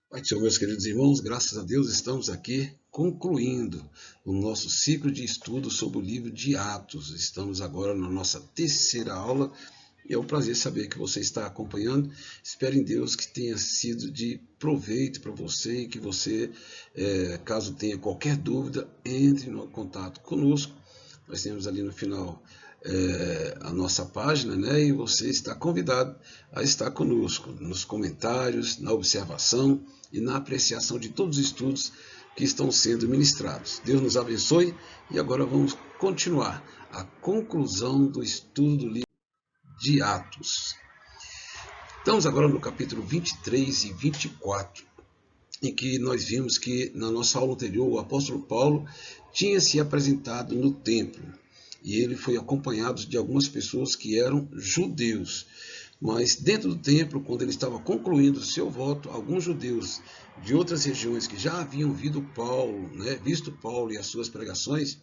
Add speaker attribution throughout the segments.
Speaker 1: Pai do Senhor, meus queridos irmãos, graças a Deus estamos aqui concluindo o nosso ciclo de estudo sobre o livro de Atos. Estamos agora na nossa terceira aula e é um prazer saber que você está acompanhando. Espero em Deus que tenha sido de proveito para você e que você, caso tenha qualquer dúvida, entre em contato conosco. Nós temos ali no final a nossa página, né? E você está convidado a estar conosco nos comentários, na observação e na apreciação de todos os estudos que estão sendo ministrados. Deus nos abençoe e agora vamos continuar a conclusão do estudo do livro de Atos. Estamos agora no capítulo 23 e 24, em que nós vimos que na nossa aula anterior o apóstolo Paulo tinha se apresentado no templo e ele foi acompanhado de algumas pessoas que eram judeus. Mas dentro do templo, quando ele estava concluindo o seu voto, alguns judeus de outras regiões que já haviam visto Paulo e as suas pregações,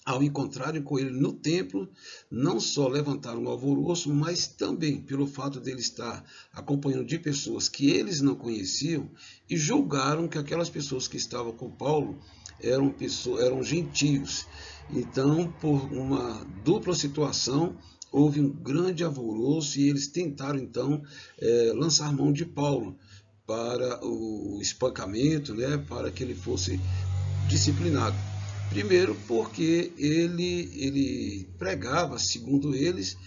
Speaker 1: ao encontrarem com ele no templo, não só levantaram um alvoroço, mas também pelo fato dele estar acompanhando de pessoas que eles não conheciam e julgaram que aquelas pessoas que estavam com Paulo eram gentios. Então, por uma dupla situação, houve um grande alvoroço e eles tentaram então lançar mão de Paulo para o espancamento, né, para que ele fosse disciplinado. Primeiro porque ele pregava, segundo eles,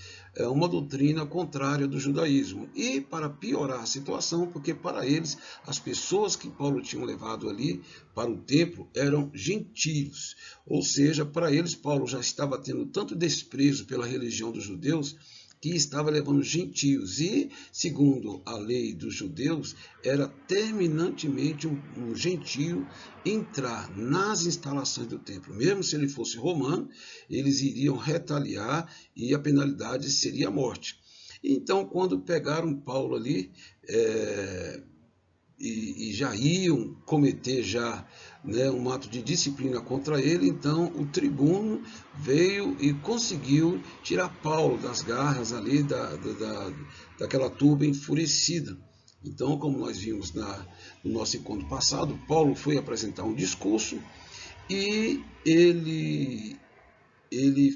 Speaker 1: uma doutrina contrária do judaísmo. E para piorar a situação, porque para eles, as pessoas que Paulo tinha levado ali para o templo eram gentios. Ou seja, para eles, Paulo já estava tendo tanto desprezo pela religião dos judeus, que estava levando gentios. E, segundo a lei dos judeus, era terminantemente um gentio entrar nas instalações do templo. Mesmo se ele fosse romano, eles iriam retaliar e a penalidade seria a morte. Então, quando pegaram Paulo ali, e já iam cometer um ato de disciplina contra ele, então o tribuno veio e conseguiu tirar Paulo das garras ali daquela turba enfurecida. Então, como nós vimos no nosso encontro passado, Paulo foi apresentar um discurso e ele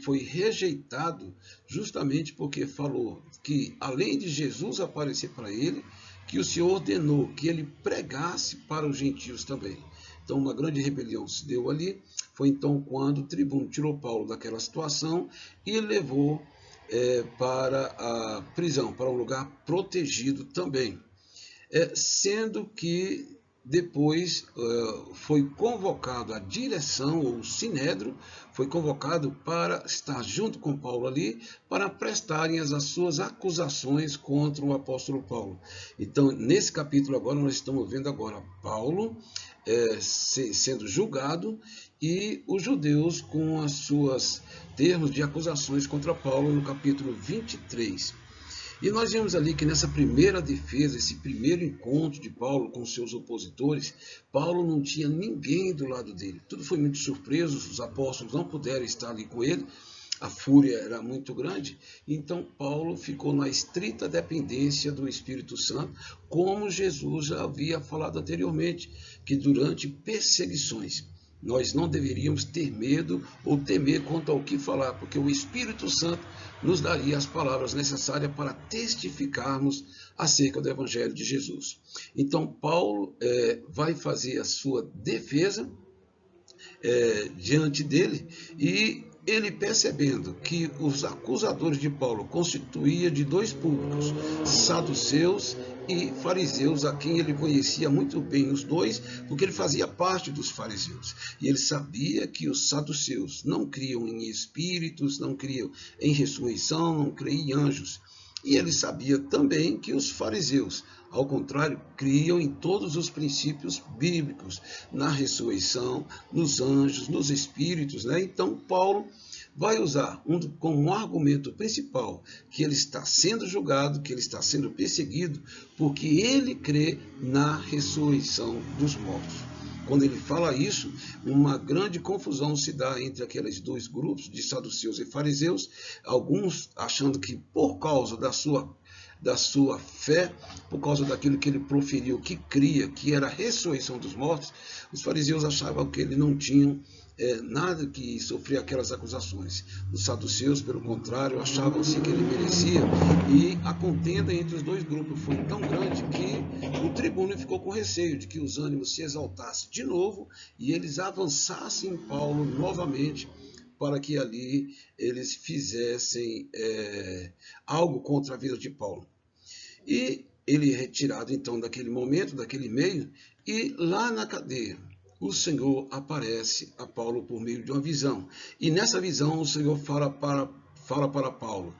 Speaker 1: foi rejeitado justamente porque falou que, além de Jesus aparecer para ele, que o Senhor ordenou que ele pregasse para os gentios também. Então, uma grande rebelião se deu ali. Foi então quando o tribuno tirou Paulo daquela situação e levou para a prisão, para um lugar protegido também. Sendo que depois foi convocado a direção, ou o sinédrio, foi convocado para estar junto com Paulo ali, para prestarem as suas acusações contra o apóstolo Paulo. Então, nesse capítulo agora, nós estamos vendo agora Paulo sendo julgado e os judeus com as suas termos de acusações contra Paulo no capítulo 23. E nós vemos ali que nessa primeira defesa, esse primeiro encontro de Paulo com seus opositores, Paulo não tinha ninguém do lado dele. Tudo foi muito surpreso, os apóstolos não puderam estar ali com ele, a fúria era muito grande, então Paulo ficou na estrita dependência do Espírito Santo, como Jesus já havia falado anteriormente, que durante perseguições nós não deveríamos ter medo ou temer quanto ao que falar, porque o Espírito Santo nos daria as palavras necessárias para testificarmos acerca do Evangelho de Jesus. Então, Paulo vai fazer a sua defesa diante dele e ele, percebendo que os acusadores de Paulo constituíam de dois públicos, saduceus e fariseus, a quem ele conhecia muito bem os dois, porque ele fazia parte dos fariseus. E ele sabia que os saduceus não criam em espíritos, não criam em ressurreição, não criam em anjos. E ele sabia também que os fariseus, ao contrário, criam em todos os princípios bíblicos, na ressurreição, nos anjos, nos espíritos, né? Então, Paulo vai usar como um argumento principal que ele está sendo julgado, que ele está sendo perseguido, porque ele crê na ressurreição dos mortos. Quando ele fala isso, uma grande confusão se dá entre aqueles dois grupos de saduceus e fariseus, alguns achando que por causa da sua da sua fé, por causa daquilo que ele proferiu, que cria, que era a ressurreição dos mortos, os fariseus achavam que ele não tinham nada que sofrer aquelas acusações. Os saduceus, pelo contrário, achavam-se que ele merecia, e a contenda entre os dois grupos foi tão grande que o tribuno ficou com receio de que os ânimos se exaltassem de novo e eles avançassem em Paulo novamente, para que ali eles fizessem algo contra a vida de Paulo. E ele é retirado então daquele momento, daquele meio, e lá na cadeia o Senhor aparece a Paulo por meio de uma visão. E nessa visão o Senhor fala para Paulo: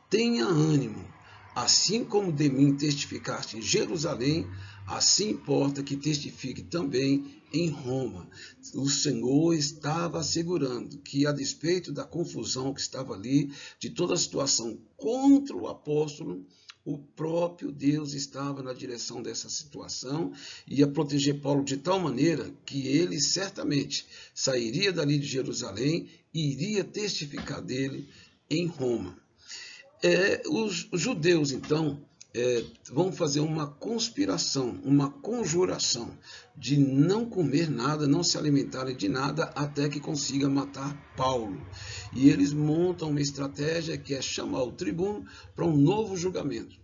Speaker 1: tenha ânimo, assim como de mim testificaste em Jerusalém, assim importa que testifique também em Roma. O Senhor estava assegurando que, a despeito da confusão que estava ali, de toda a situação contra o apóstolo, o próprio Deus estava na direção dessa situação e ia proteger Paulo de tal maneira que ele certamente sairia dali de Jerusalém e iria testificar dele em Roma. Os judeus, então, vão fazer uma conspiração, uma conjuração de não comer nada, não se alimentarem de nada até que consiga matar Paulo. E eles montam uma estratégia que é chamar o tribuno para um novo julgamento.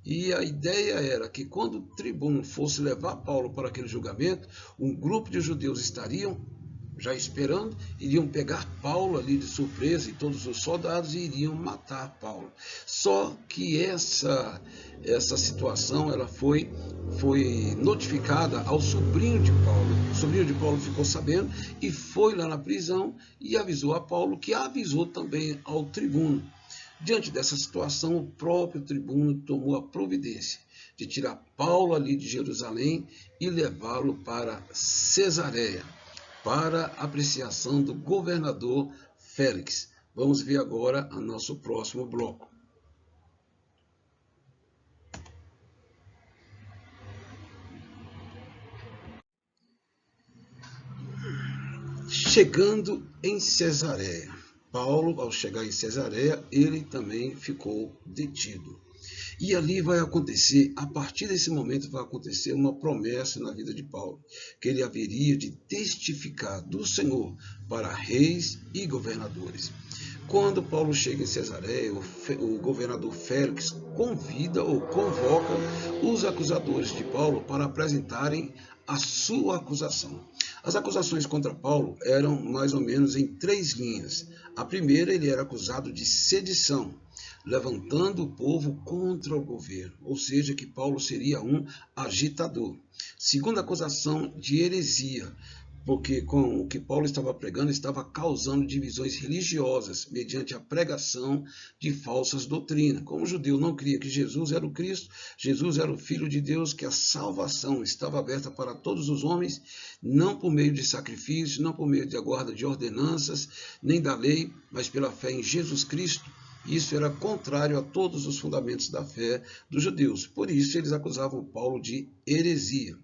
Speaker 1: E a ideia era que quando o tribuno fosse levar Paulo para aquele julgamento, um grupo de judeus estariam já esperando, iriam pegar Paulo ali de surpresa, e todos os soldados, e iriam matar Paulo. Só que essa situação ela foi notificada ao sobrinho de Paulo. O sobrinho de Paulo ficou sabendo e foi lá na prisão e avisou a Paulo, que avisou também ao tribuno. Diante dessa situação, o próprio tribuno tomou a providência de tirar Paulo ali de Jerusalém e levá-lo para Cesareia, para apreciação do governador Félix. Vamos ver agora o nosso próximo bloco. Chegando em Cesareia, Paulo, ao chegar em Cesareia, ele também ficou detido. E ali vai acontecer, a partir desse momento vai acontecer uma promessa na vida de Paulo, que ele haveria de testificar do Senhor para reis e governadores. Quando Paulo chega em Cesareia, o governador Félix convida ou convoca os acusadores de Paulo para apresentarem a sua acusação. As acusações contra Paulo eram mais ou menos em 3 linhas. A primeira, ele era acusado de sedição, levantando o povo contra o governo, ou seja, que Paulo seria um agitador. Segunda acusação, de heresia, porque com o que Paulo estava pregando estava causando divisões religiosas mediante a pregação de falsas doutrinas. Como o judeu não cria que Jesus era o Cristo, Jesus era o Filho de Deus, que a salvação estava aberta para todos os homens, não por meio de sacrifícios, não por meio de guarda de ordenanças, nem da lei, mas pela fé em Jesus Cristo. Isso era contrário a todos os fundamentos da fé dos judeus. Por isso eles acusavam Paulo de heresia.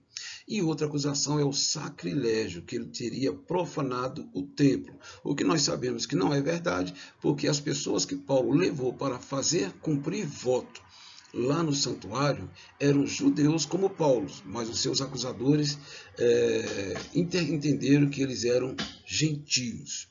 Speaker 1: E outra acusação é o sacrilégio, que ele teria profanado o templo. O que nós sabemos que não é verdade, porque as pessoas que Paulo levou para fazer cumprir voto lá no santuário eram judeus como Paulo, mas os seus acusadores entenderam que eles eram gentios.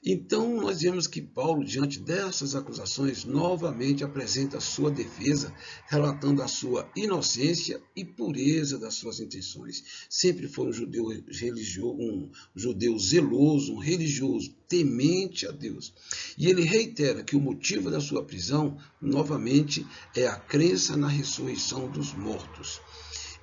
Speaker 1: Então, nós vemos que Paulo, diante dessas acusações, novamente apresenta a sua defesa, relatando a sua inocência e pureza das suas intenções. Sempre foi um judeu religioso, um judeu zeloso, um religioso, temente a Deus. E ele reitera que o motivo da sua prisão, novamente, é a crença na ressurreição dos mortos.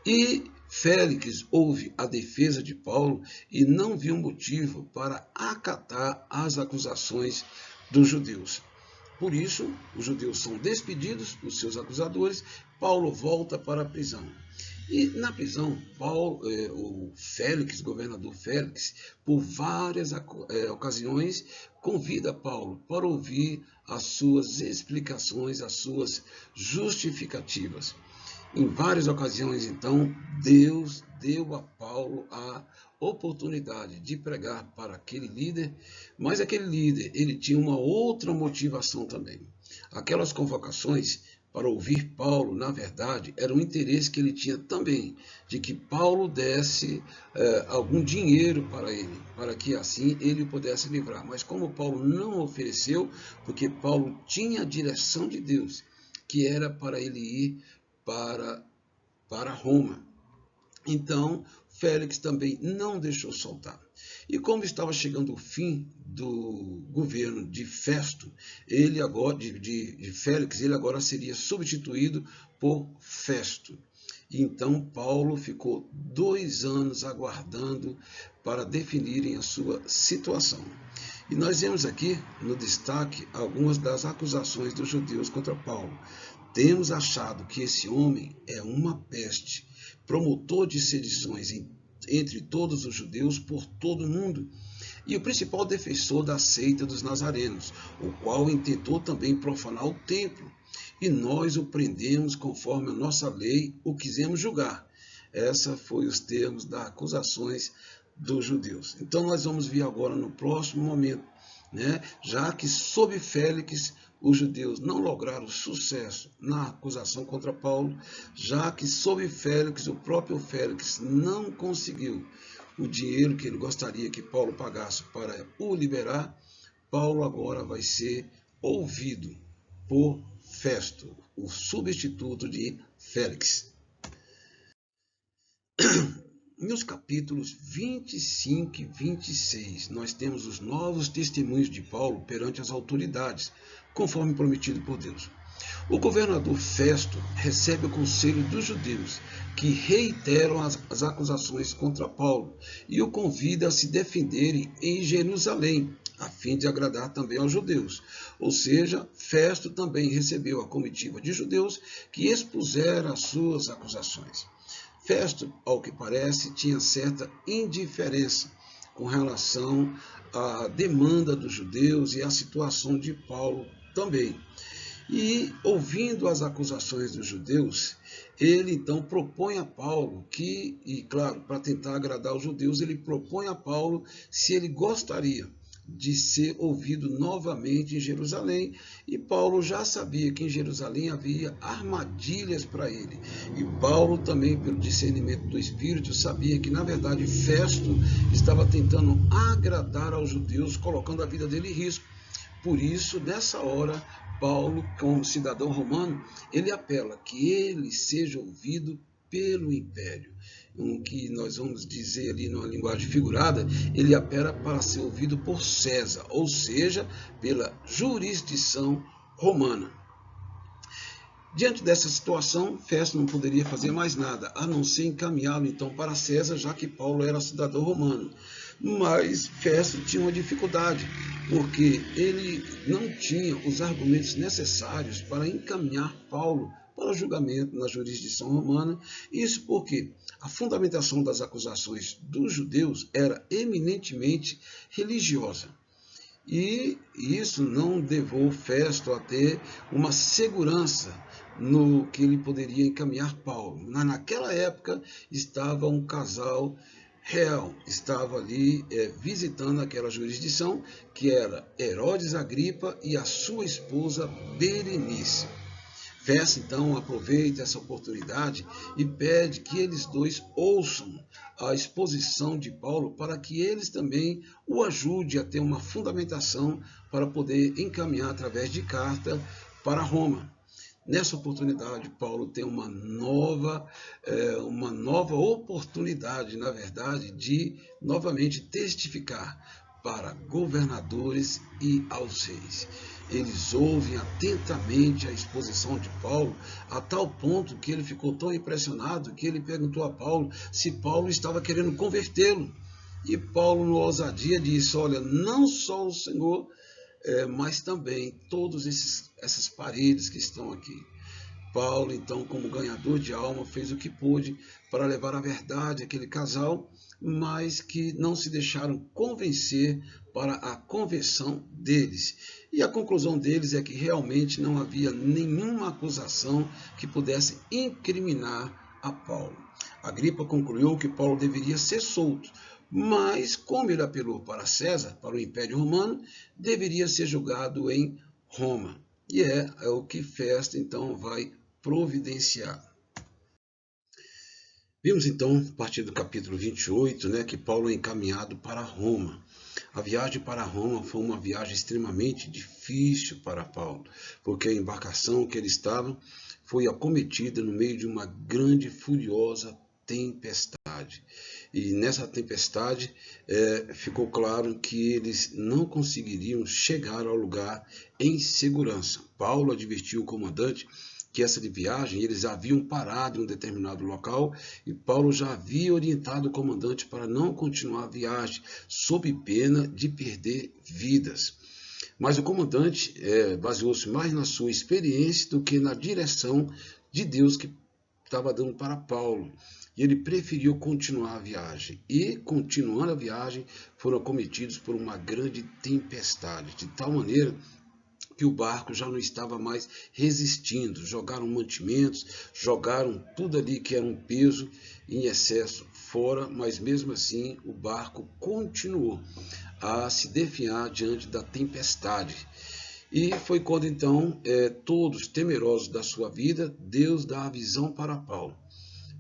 Speaker 1: E Félix ouve a defesa de Paulo e não viu motivo para acatar as acusações dos judeus. Por isso, os judeus são despedidos dos seus acusadores, Paulo volta para a prisão. E na prisão, o Félix, governador Félix, por várias ocasiões, convida Paulo para ouvir as suas explicações, as suas justificativas. Em várias ocasiões, então, Deus deu a Paulo a oportunidade de pregar para aquele líder, mas aquele líder ele tinha uma outra motivação também. Aquelas convocações para ouvir Paulo, na verdade, era um interesse que ele tinha também, de que Paulo desse algum dinheiro para ele, para que assim ele pudesse livrar. Mas como Paulo não ofereceu, porque Paulo tinha a direção de Deus, que era para ele ir para Roma. Então, Félix também não deixou soltar. E como estava chegando o fim do governo de Festo, ele agora, de Félix, ele agora seria substituído por Festo. Então Paulo ficou 2 anos aguardando para definirem a sua situação. E nós vemos aqui no destaque algumas das acusações dos judeus contra Paulo. Temos achado que esse homem é uma peste, promotor de sedições entre todos os judeus por todo o mundo, e o principal defensor da seita dos nazarenos, o qual intentou também profanar o templo, e nós o prendemos conforme a nossa lei o quisemos julgar. Essa foi os termos das acusações dos judeus. Então nós vamos ver agora no próximo momento, já que sob Félix os judeus não lograram sucesso na acusação contra Paulo, já que sob Félix, o próprio Félix não conseguiu o dinheiro que ele gostaria que Paulo pagasse para o liberar, Paulo agora vai ser ouvido por Festo, o substituto de Félix. Nos capítulos 25 e 26, nós temos os novos testemunhos de Paulo perante as autoridades, conforme prometido por Deus. O governador Festo recebe o conselho dos judeus, que reiteram as acusações contra Paulo, e o convida a se defenderem em Jerusalém, a fim de agradar também aos judeus. Ou seja, Festo também recebeu a comitiva de judeus que expuseram as suas acusações. Festo, ao que parece, tinha certa indiferença com relação à demanda dos judeus e à situação de Paulo também. E, ouvindo as acusações dos judeus, ele então propõe a Paulo que, e claro, para tentar agradar os judeus, ele propõe a Paulo se ele gostaria de ser ouvido novamente em Jerusalém, e Paulo já sabia que em Jerusalém havia armadilhas para ele, e Paulo também, pelo discernimento do Espírito, sabia que na verdade Festo estava tentando agradar aos judeus, colocando a vida dele em risco. Por isso, nessa hora, Paulo, como cidadão romano, ele apela que ele seja ouvido pelo império. O que nós vamos dizer ali numa linguagem figurada, ele apela para ser ouvido por César, ou seja, pela jurisdição romana. Diante dessa situação, Festo não poderia fazer mais nada, a não ser encaminhá-lo então para César, já que Paulo era cidadão romano. Mas Festo tinha uma dificuldade, porque ele não tinha os argumentos necessários para encaminhar Paulo para o julgamento na jurisdição romana. Isso porque a fundamentação das acusações dos judeus era eminentemente religiosa. E isso não levou Festo a ter uma segurança no que ele poderia encaminhar Paulo. Naquela época estava um casal real, estava ali visitando aquela jurisdição, que era Herodes Agripa e a sua esposa Berenice. Festo então aproveita essa oportunidade e pede que eles dois ouçam a exposição de Paulo para que eles também o ajudem a ter uma fundamentação para poder encaminhar através de carta para Roma. Nessa oportunidade, Paulo tem uma nova oportunidade, na verdade, de novamente testificar para governadores e aos reis. Eles ouvem atentamente a exposição de Paulo, a tal ponto que ele ficou tão impressionado que ele perguntou a Paulo se Paulo estava querendo convertê-lo. E Paulo, na ousadia, disse: olha, não só o Senhor, mas também todas essas paredes que estão aqui. Paulo, então, como ganhador de alma, fez o que pôde para levar a verdade àquele casal, mas que não se deixaram convencer para a conversão deles. E a conclusão deles é que realmente não havia nenhuma acusação que pudesse incriminar a Paulo. Agripa concluiu que Paulo deveria ser solto, mas como ele apelou para César, para o Império Romano, deveria ser julgado em Roma. e é o que Festo então vai providenciar. Vimos então, a partir do capítulo 28, né, que Paulo é encaminhado para Roma. A viagem para Roma foi uma viagem extremamente difícil para Paulo, porque a embarcação que ele estava foi acometida no meio de uma grande e furiosa tempestade. E nessa tempestade ficou claro que eles não conseguiriam chegar ao lugar em segurança. Paulo advertiu o comandante que essa de viagem eles haviam parado em um determinado local e Paulo já havia orientado o comandante para não continuar a viagem, sob pena de perder vidas. Mas o comandante baseou-se mais na sua experiência do que na direção de Deus que estava dando para Paulo. E ele preferiu continuar a viagem. E, continuando a viagem, foram acometidos por uma grande tempestade, de tal maneira que o barco já não estava mais resistindo. Jogaram mantimentos, jogaram tudo ali que era um peso em excesso fora, mas mesmo assim o barco continuou a se definhar diante da tempestade. E foi quando então, todos temerosos da sua vida, Deus dá a visão para Paulo,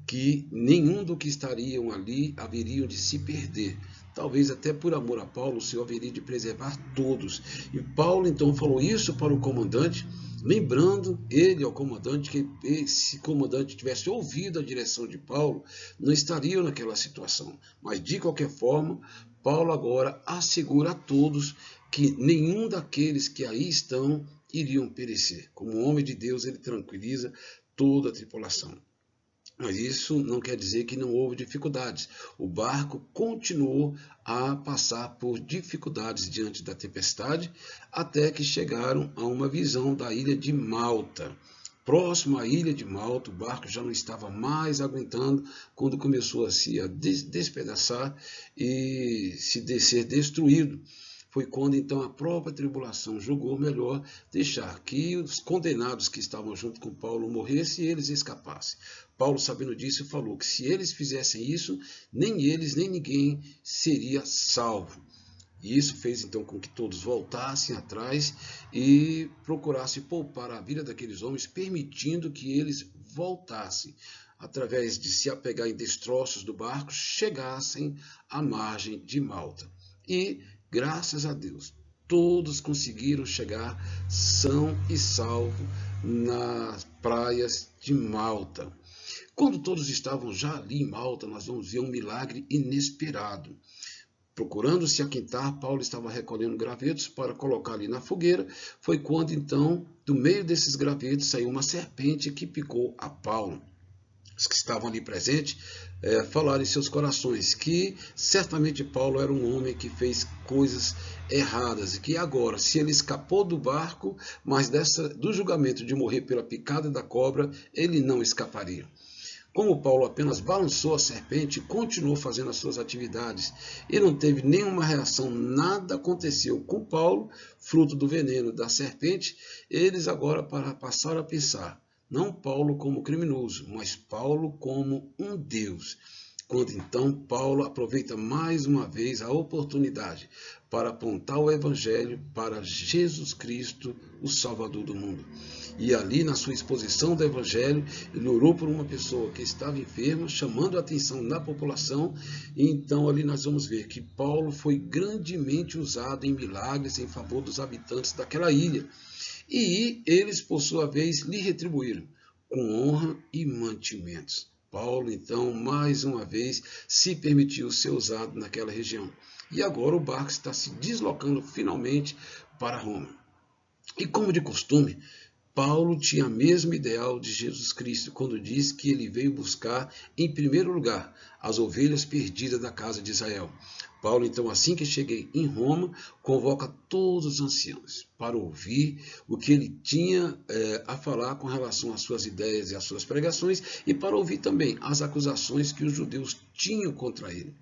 Speaker 1: que nenhum do que estariam ali haveriam de se perder. Talvez até por amor a Paulo, o Senhor haveria de preservar todos. E Paulo então falou isso para o comandante, lembrando ele ao comandante que se o comandante tivesse ouvido a direção de Paulo, não estariam naquela situação. Mas de qualquer forma, Paulo agora assegura a todos que nenhum daqueles que aí estão iriam perecer. Como homem de Deus, ele tranquiliza toda a tripulação. Mas isso não quer dizer que não houve dificuldades. O barco continuou a passar por dificuldades diante da tempestade, até que chegaram a uma visão da ilha de Malta. Próximo à ilha de Malta, o barco já não estava mais aguentando quando começou a se despedaçar e ser destruído. Foi quando então a própria tribulação julgou melhor deixar que os condenados que estavam junto com Paulo morressem e eles escapassem. Paulo, sabendo disso, falou que se eles fizessem isso, nem eles nem ninguém seria salvo. E isso fez então com que todos voltassem atrás e procurassem poupar a vida daqueles homens, permitindo que eles voltassem, através de se apegar em destroços do barco, chegassem à margem de Malta. E graças a Deus, todos conseguiram chegar são e salvo nas praias de Malta. Quando todos estavam já ali em Malta, nós vamos ver um milagre inesperado. Procurando se aquentar, Paulo estava recolhendo gravetos para colocar ali na fogueira. Foi quando então, do meio desses gravetos, saiu uma serpente que picou a Paulo. Os que estavam ali presentes falaram em seus corações que certamente Paulo era um homem que fez coisas erradas e que agora, se ele escapou do barco, mas do julgamento de morrer pela picada da cobra, ele não escaparia. Como Paulo apenas balançou a serpente e continuou fazendo as suas atividades e não teve nenhuma reação, nada aconteceu com Paulo, fruto do veneno da serpente, eles agora passaram a pensar, não Paulo como criminoso, mas Paulo como um Deus. Quando então Paulo aproveita mais uma vez a oportunidade para apontar o Evangelho para Jesus Cristo, o Salvador do mundo. E ali na sua exposição do Evangelho, ele orou por uma pessoa que estava enferma, chamando a atenção da população, e então ali nós vamos ver que Paulo foi grandemente usado em milagres em favor dos habitantes daquela ilha. E eles, por sua vez, lhe retribuíram com honra e mantimentos. Paulo, então, mais uma vez, se permitiu ser usado naquela região. E agora o barco está se deslocando finalmente para Roma. E como de costume, Paulo tinha o mesmo ideal de Jesus Cristo, quando diz que ele veio buscar, em primeiro lugar, as ovelhas perdidas da casa de Israel. Paulo, então, assim que cheguei em Roma, convoca todos os anciãos para ouvir o que ele tinha a falar com relação às suas ideias e às suas pregações, e para ouvir também as acusações que os judeus tinham contra ele.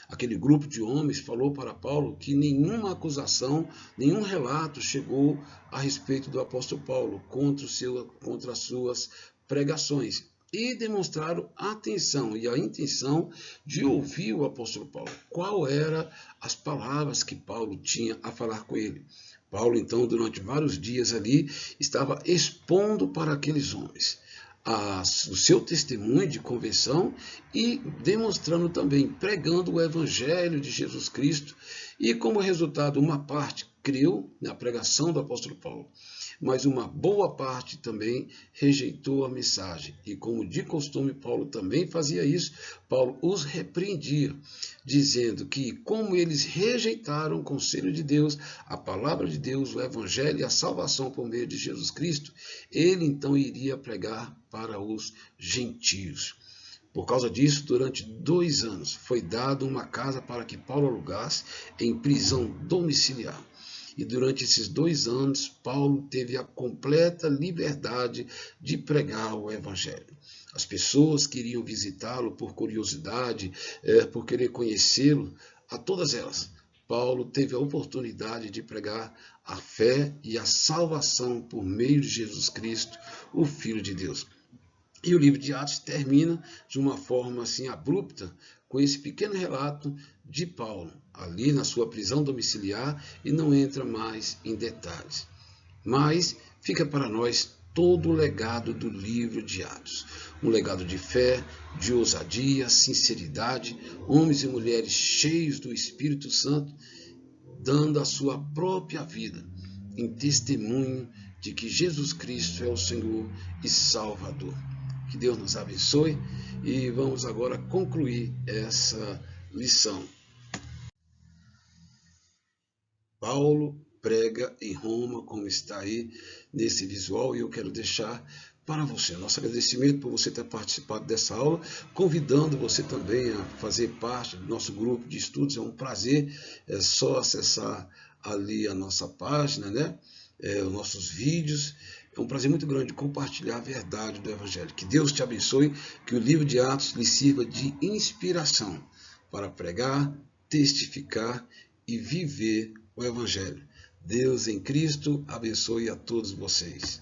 Speaker 1: Aquele grupo de homens falou para Paulo que nenhuma acusação, nenhum relato chegou a respeito do apóstolo Paulo contra as suas pregações. e demonstraram atenção e a intenção de ouvir o apóstolo Paulo. Qual eram as palavras que Paulo tinha a falar com ele? Paulo, então, durante vários dias ali, estava expondo para aqueles homens o seu testemunho de conversão e demonstrando também, pregando o evangelho de Jesus Cristo. E como resultado, uma parte creu na pregação do apóstolo Paulo, mas uma boa parte também rejeitou a mensagem. E como de costume Paulo também fazia isso, Paulo os repreendia, dizendo que como eles rejeitaram o conselho de Deus, a palavra de Deus, o evangelho e a salvação por meio de Jesus Cristo, ele então iria pregar para os gentios. Por causa disso, durante 2 anos, foi dada uma casa para que Paulo alugasse em prisão domiciliar. E durante esses 2 anos, Paulo teve a completa liberdade de pregar o evangelho. As pessoas queriam visitá-lo por curiosidade, por querer conhecê-lo, a todas elas. Paulo teve a oportunidade de pregar a fé e a salvação por meio de Jesus Cristo, o Filho de Deus. E o livro de Atos termina de uma forma assim abrupta, com esse pequeno relato de Paulo, ali na sua prisão domiciliar, e não entra mais em detalhes. Mas fica para nós todo o legado do livro de Atos. Um legado de fé, de ousadia, sinceridade, homens e mulheres cheios do Espírito Santo, dando a sua própria vida em testemunho de que Jesus Cristo é o Senhor e Salvador. Que Deus nos abençoe e vamos agora concluir essa lição. Paulo prega em Roma, como está aí nesse visual, e eu quero deixar para você nosso agradecimento por você ter participado dessa aula, convidando você também a fazer parte do nosso grupo de estudos. É um prazer, é só acessar ali a nossa página, né? Os nossos vídeos. É um prazer muito grande compartilhar a verdade do Evangelho. Que Deus te abençoe, que o livro de Atos lhe sirva de inspiração para pregar, testificar e viver o Evangelho. Deus em Cristo abençoe a todos vocês.